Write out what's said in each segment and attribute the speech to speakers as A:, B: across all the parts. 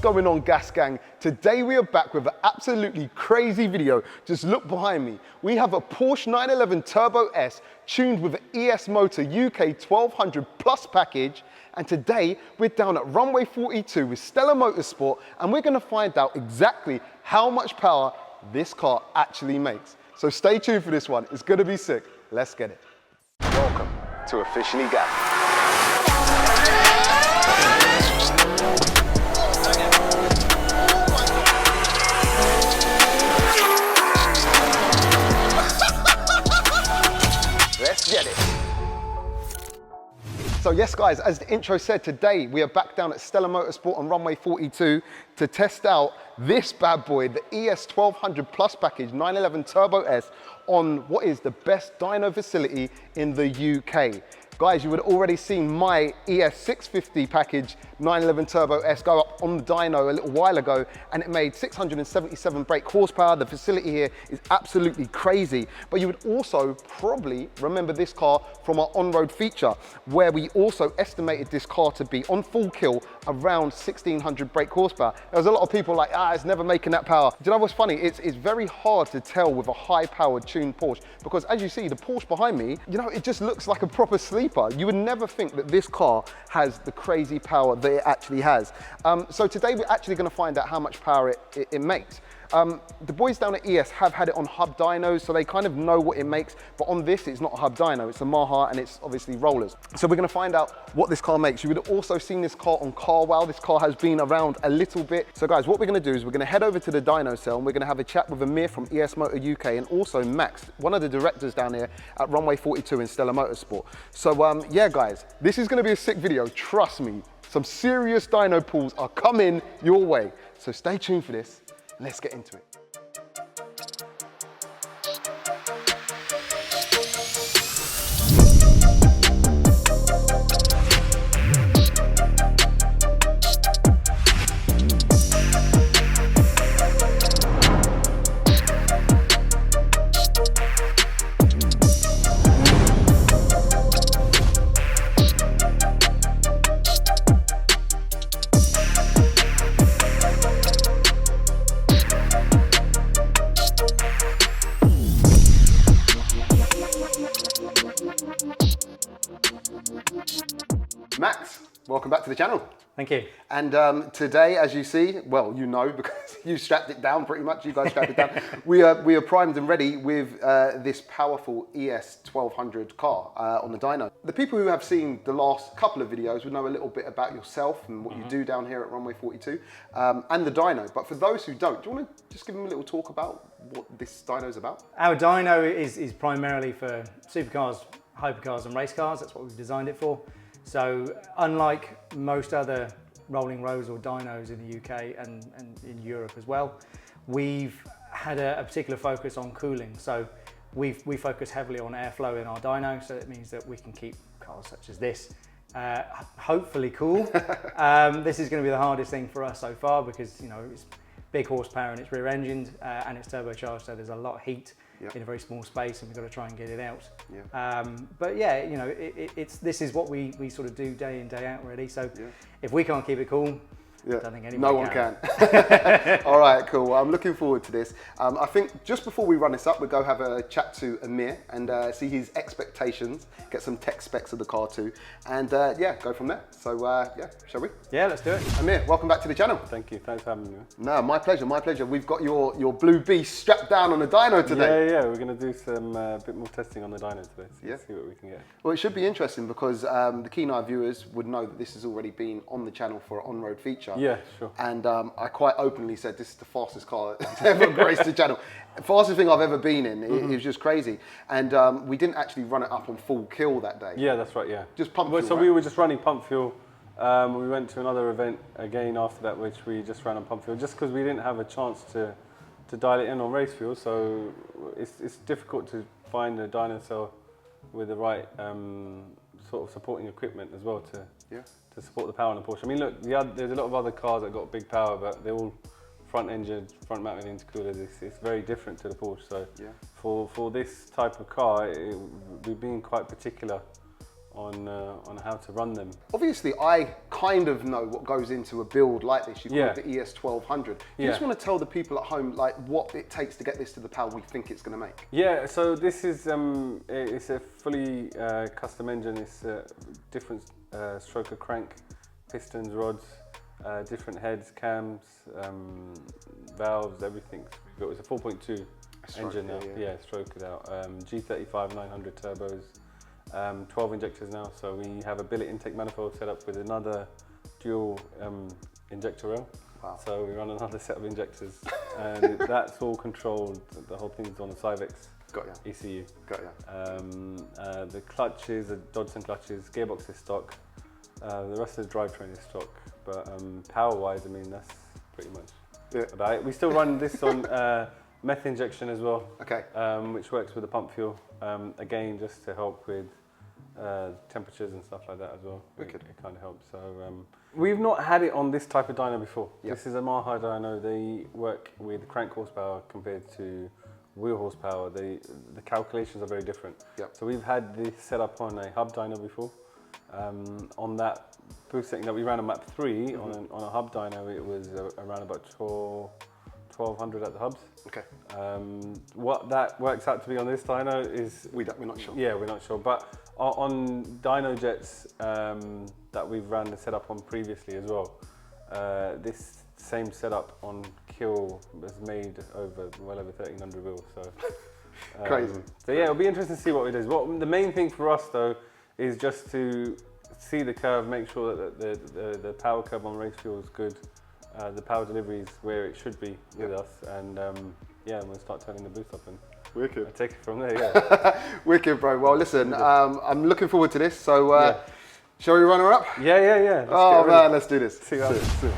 A: going on, Gas Gang? Today we are back with an absolutely crazy video. Just look behind me. We have a Porsche 911 Turbo S tuned with an ES Motor UK 1200 Plus package. And today we're down at runway 42 with Stella Motorsport, and we're gonna find out exactly how much power this car actually makes. So stay tuned for this one. It's gonna be sick. Let's get it. Welcome to Officially Gas. Let's get it. So yes guys, as the intro said, today we are back down at Stella Motorsport on runway 42 to test out this bad boy, the ES 1200 Plus package 911 Turbo S on what is the best dyno facility in the UK. Guys, you would have already seen my ES 650 package 911 Turbo S go up on the dyno a little while ago, and it made 677 brake horsepower. The facility here is absolutely crazy. But you would also probably remember this car from our on-road feature, where we also estimated this car to be on full kill around 1600 brake horsepower. There was a lot of people like, it's never making that power. Do you know what's funny? It's very hard to tell with a high-powered tuned Porsche, because as you see, the Porsche behind me, you know, it just looks like a proper sleeper. You would never think that this car has the crazy power that it actually has. So today we're actually going to find out how much power it makes. The boys down at ES have had it on hub dynos, so they kind of know what it makes, but on this it's not a hub dyno, it's a Maha, and it's obviously rollers. So we're going to find out what this car makes. You would have also seen this car on CarWow. This car has been around a little bit. So guys, what we're going to do is we're going to head over to the dyno cell, and we're going to have a chat with Amir from ES Motor UK, and also Max, one of the directors down here at runway 42 in Stella Motorsport. So yeah guys, this is going to be a sick video, trust me. Some serious dyno pulls are coming your way. So stay tuned for this. Let's get into it. Max, welcome back to the channel.
B: Thank you.
A: And today, as you see, well, you know, because you strapped it down pretty much, you guys strapped it down. We are primed and ready with this powerful ES 1200 car on the dyno. The people who have seen the last couple of videos would know a little bit about yourself and what you do down here at runway 42 and the dyno. But for those who don't, do you want to just give them a little talk about what this dyno is about?
B: Our dyno is primarily for supercars, hypercars and race cars. That's what we've designed it for. So unlike most other rolling rows or dynos in the UK and in Europe as well, we've had a particular focus on cooling. So we focus heavily on airflow in our dyno, so it means that we can keep cars such as this hopefully cool. This is going to be the hardest thing for us so far, because, you know, it's big horsepower and it's rear engined and it's turbocharged, so there's a lot of heat in a very small space, and we've got to try and get it out. But yeah, you know, this is what we sort of do day in, day out really. So if we can't keep it cool, I don't think anybody
A: No one can. All right, cool. Well, I'm looking forward to this. I think just before we run this up, we'll go have a chat to Amir and see his expectations, get some tech specs of the car too, and yeah, go from there. So yeah, shall we?
B: Yeah, let's do it.
A: Amir, welcome back to the channel.
C: Thank you, thanks for having me.
A: No, my pleasure, my pleasure. We've got your blue beast strapped down on the dyno today.
C: Yeah, we're going to do some bit more testing on the dyno today, so see what we can get.
A: Well, it should be interesting because the keen eye viewers would know that this has already been on the channel for an on-road feature.
C: Yeah, sure.
A: And I quite openly said this is the fastest car that's ever graced the channel. Fastest thing I've ever been in. It was just crazy. And we didn't actually run it up on full kill that day.
C: Yeah, that's right, yeah.
A: Just pump fuel,
C: So
A: right?
C: we were just running pump fuel. We went to another event again after that, which we just ran on pump fuel, just because we didn't have a chance to dial it in on race fuel. So it's difficult to find a dyno cell with the right sort of supporting equipment as well to support the power on the Porsche. I mean, look, there's a lot of other cars that got big power, but they're all front-mounted intercoolers. It's very different to the Porsche. So for this type of car, we've been quite particular on how to run them.
A: Obviously, I kind of know what goes into a build like this. You call
C: Yeah.
A: it the ES1200. You
C: Yeah.
A: just want to tell the people at home like what it takes to get this to the power we think it's going to make.
C: Yeah, so this is it's a fully custom engine. It's different stroker crank, pistons, rods, different heads, cams, valves, everything. It was a 4.2 engine now. Yeah, stroked out. G35 900 turbos. 12 injectors now, so we have a billet intake manifold set up with another dual injector rail.
A: Wow.
C: So we run another set of injectors, and that's all controlled. The whole thing's on a Cyvex
A: Got ya.
C: ECU.
A: Got ya.
C: The clutches are Dodson clutches, gearbox is stock. The rest of the drivetrain is stock, but power-wise, I mean, that's pretty much about it. We still run this on meth injection as well,
A: Okay.
C: which works with the pump fuel. Again, just to help with temperatures and stuff like that as well.
A: Wicked.
C: It kind of helps. So we've not had it on this type of dyno before.
A: Yep.
C: This is a Maha dyno. They work with crank horsepower compared to wheel horsepower. The calculations are very different.
A: Yep.
C: So we've had this set up on a hub dyno before. On that boost setting that we ran on map 3 on a hub dyno, it was around about 1200 at the hubs.
A: Okay.
C: What that works out to be on this dyno is
A: We're not sure.
C: yeah, we're not sure. But on dyno jets that we've ran the setup on previously as well, this same setup on kill was made well over 1300 wheels. So
A: Crazy.
C: So yeah, it'll be interesting to see what it is. The main thing for us though is just to see the curve, make sure that the power curve on race fuel is good. The power delivery is where it should be with us, and yeah, we'll start turning the boost up and
A: Wicked.
C: take it from there. Yeah.
A: Wicked, bro. Well, listen, I'm looking forward to this. So, shall we run her up?
C: Yeah.
A: Oh man, let's do this.
C: See what happens.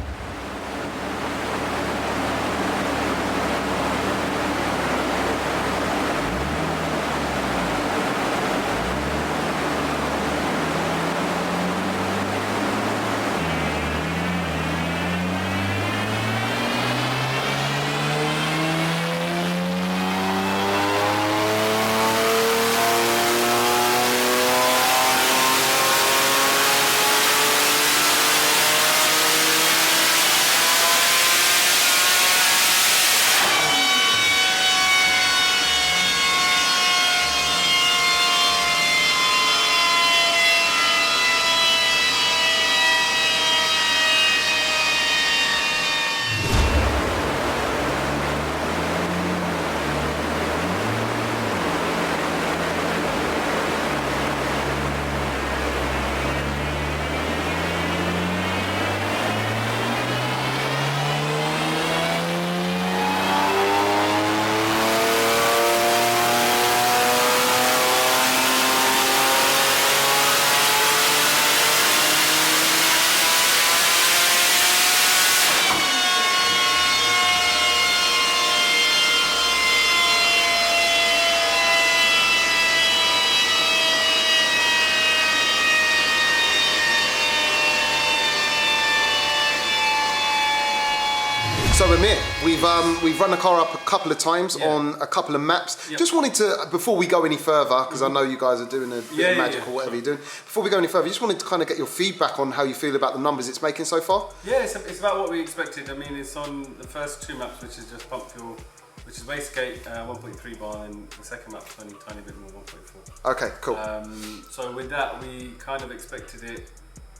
A: So Amir, we've run the car up a couple of times on a couple of maps. Just wanted to, before we go any further, because I know you guys are doing a bit of magic or whatever you're doing. Before we go any further, just wanted to kind of get your feedback on how you feel about the numbers it's making so far.
C: Yeah, it's about what we expected. I mean, it's on the first two maps, which is just pump fuel, which is wastegate 1.3 bar, and the second map's only a tiny bit more 1.4.
A: Okay, cool.
C: So with that, we kind of expected it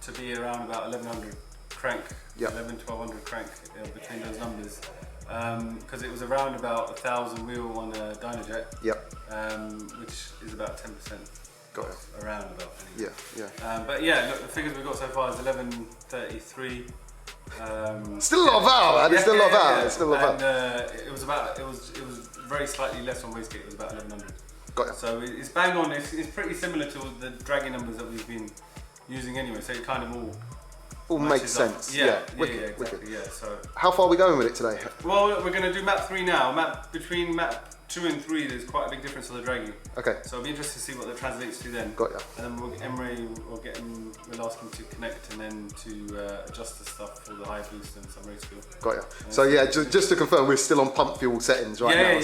C: to be around about 1100 crank, 1200 crank between those numbers, because it was around about 1000 wheel on a dyno jet, which is about 10%.
A: Got it.
C: Around about. Anyway.
A: But
C: yeah, look, the figures we got so far is 1133.
A: Still a lot of power, man. It's still a lot of power. It's still a lot of power.
C: It was very slightly less on wastegate. It was about 1100.
A: Got it.
C: So it's bang on. It's pretty similar to the dragging numbers that we've been using anyway. So it kind of all
A: makes sense.
C: Wicked, exactly. Yeah. So
A: how far are we going with it today?
C: well, we're going to do map 3 now. Between map 2 and 3, there's quite a big difference on the dragging. Okay. So it'll be interesting to see what that translates to then.
A: Got ya.
C: And then we'll ask him to connect and then to adjust the stuff for the high boost and some race fuel.
A: Got ya. So yeah, just to confirm, we're still on pump fuel settings right now.
C: Yeah.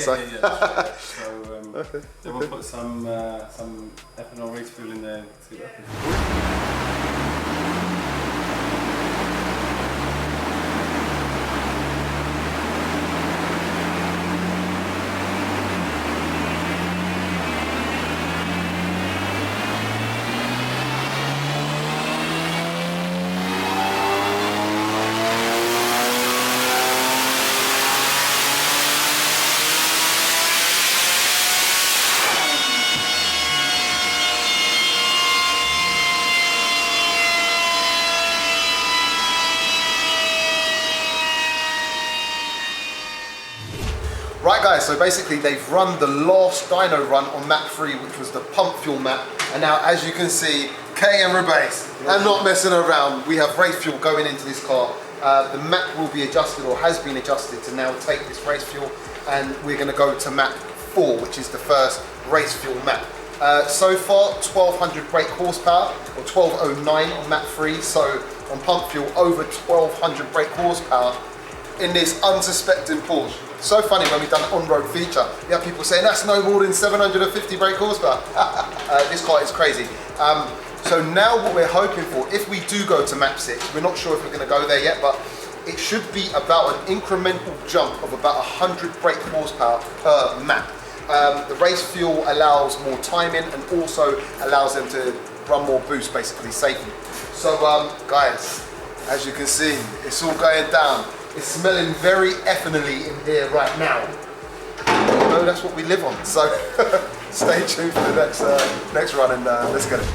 C: So Then we'll put some ethanol race fuel in there. See what happens.
A: Right guys, so basically they've run the last dyno run on map 3, which was the pump fuel map, and now as you can see, Kay and Rebase, I'm not messing around, we have race fuel going into this car. The map will be adjusted, or has been adjusted, to now take this race fuel, and we're going to go to map 4, which is the first race fuel map. So far 1200 brake horsepower, or 1209 on map 3, so on pump fuel over 1200 brake horsepower in this unsuspecting Porsche. So funny when we've done an on-road feature, you have people saying that's no more than 750 brake horsepower. This car is crazy. So now what we're hoping for, if we do go to map 6, we're not sure if we're going to go there yet, but it should be about an incremental jump of about 100 brake horsepower per map. The race fuel allows more timing and also allows them to run more boost, basically safely. So guys, as you can see, it's all going down. It's smelling very ethanol-y in here right now. You know, that's what we live on. So stay tuned for the next run, and let's get it.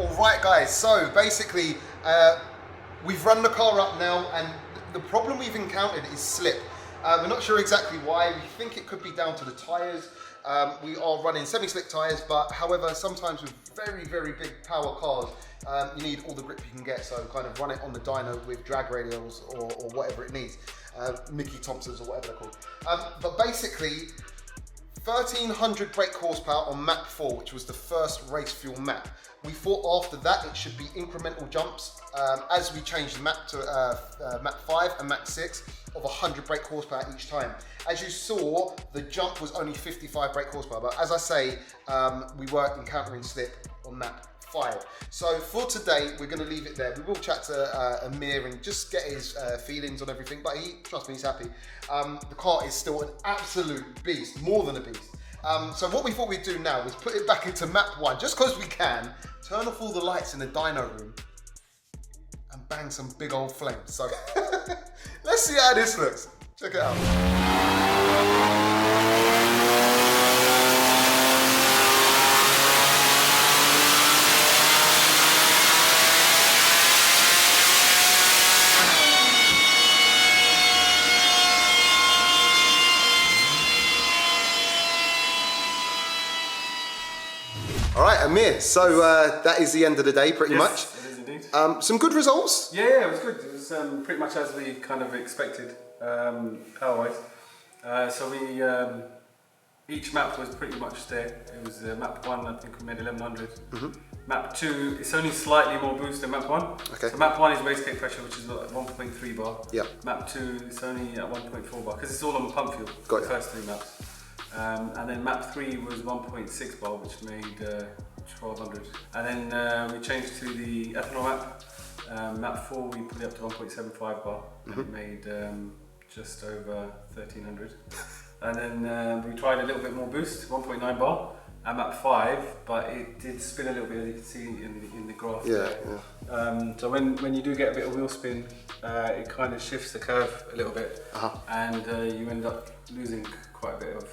A: Alright guys, so basically we've run the car up now, and the problem we've encountered is slip. We're not sure exactly why. We think it could be down to the tyres. We are running semi-slick tyres, but however, sometimes with very, very big power cars, you need all the grip you can get, so kind of run it on the dyno with drag radials or whatever it needs. Mickey Thompsons or whatever they're called. But basically, 1300 brake horsepower on map 4, which was the first race fuel map. We thought after that it should be incremental jumps as we changed the map to map 5 and map 6 of 100 brake horsepower each time. As you saw, the jump was only 55 brake horsepower, but as I say, we were encountering slip on map 5. So for today, we're going to leave it there. We will chat to Amir and just get his feelings on everything, but trust me, he's happy. The car is still an absolute beast, more than a beast. So what we thought we'd do now is put it back into map 1, just because we can, turn off all the lights in the dyno room, and bang some big old flames. So let's see how this looks. Check it out. All right, Amir, so that is the end of the day, pretty much.
C: Yes, it is indeed.
A: Some good results?
C: Yeah, it was good. It was pretty much as we kind of expected, power-wise. So we, each map was pretty much there. It was map 1, I think we made 1100. Map 2, it's only slightly more boost than map 1.
A: Okay.
C: So map 1 is wastegate pressure, which is at 1.3 bar.
A: Yeah.
C: Map 2 is only at 1.4 bar, because it's all on pump fuel,
A: Got
C: the
A: it.
C: first 3 maps. And then map 3 was 1.6 bar, which made 1200. And then we changed to the ethanol map. Map 4 we put it up to 1.75 bar, and it made just over 1300. and then we tried a little bit more boost, 1.9 bar. I'm at 5, but it did spin a little bit, as you can see in the graph.
A: Yeah,
C: So when you do get a bit of wheel spin, it kind of shifts the curve a little bit, and you end up losing quite a bit of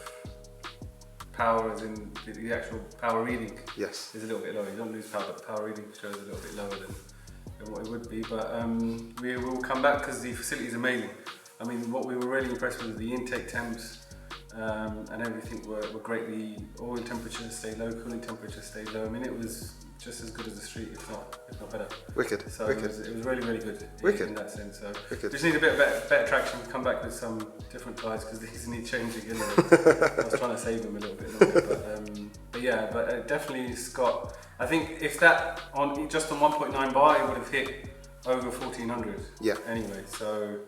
C: power, as in the actual power reading
A: Yes.
C: is a little bit lower. You don't lose power, but the power reading shows a little bit lower than what it would be. But we will come back because the facility is amazing. I mean, what we were really impressed with the intake temps. And everything were great. The oil temperatures stayed low, cooling temperatures stayed low. I mean, it was just as good as the street, if not better.
A: Wicked.
C: So
A: wicked.
C: It was really, really good
A: Wicked.
C: in that sense. So
A: Wicked.
C: just need a bit better traction. Come back with some different tyres because these need changing. Anyway. I was trying to save them a little bit longer, but yeah, definitely Scott. I think if that just on 1.9 bar, it would have hit over 1400.
A: Yeah.
C: Anyway, so.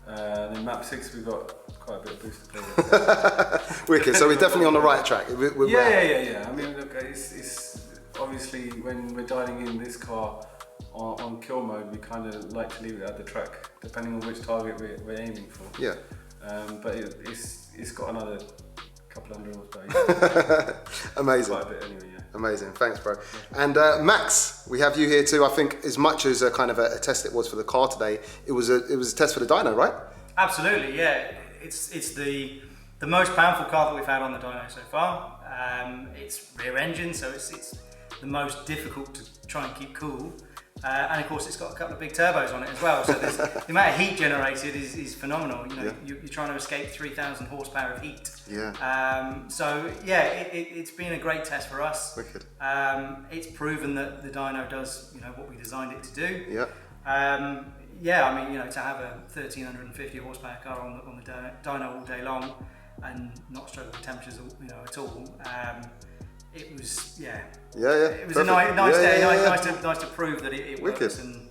C: Then map 6 we got quite a bit of boost to play with.
A: Wicked. So we're definitely on the right track.
C: Yeah. I mean, look, it's obviously when we're dialing in this car on kill mode, we kind of like to leave it at the track, depending on which target we're aiming for.
A: Yeah.
C: But it's got another couple hundred horsepower.
A: Amazing.
C: Quite a bit anyway. Yeah.
A: Amazing, thanks bro. And Max, we have you here too. I think as much as a kind of a test it was for the car today, it was a test for the dyno, right?
B: Absolutely, yeah. It's the most powerful car that we've had on the dyno so far. It's rear engine, so it's the most difficult to try and keep cool. And of course, it's got a couple of big turbos on it as well. So the amount of heat generated is phenomenal. You know, you're trying to escape 3,000 horsepower of heat.
A: Yeah.
B: So yeah, it's been a great test for us.
A: Wicked.
B: It's proven that the dyno does, what we designed it to do.
A: Yeah.
B: Yeah, I mean, to have a 1,350 horsepower car on the dyno all day long and not struggle with temperatures, at all. It was, it was
A: perfect.
B: a nice day,
A: Yeah.
B: nice to prove that it works,
A: Wicked.
B: and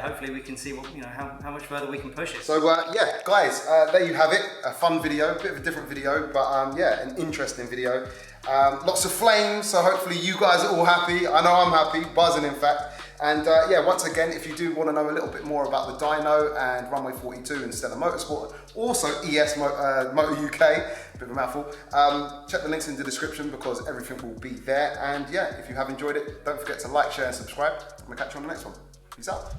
B: hopefully we can see what how much further we can push it.
A: So guys, there you have it. A fun video, a bit of a different video, but an interesting video. Lots of flames, so hopefully you guys are all happy. I know I'm happy, buzzing in fact. And once again, if you do want to know a little bit more about the dyno and Runway 42 and Stella Motorsport, also ES Motor UK, bit of a mouthful, check the links in the description because everything will be there. And if you have enjoyed it, don't forget to like, share and subscribe. I'm going to catch you on the next one. Peace out.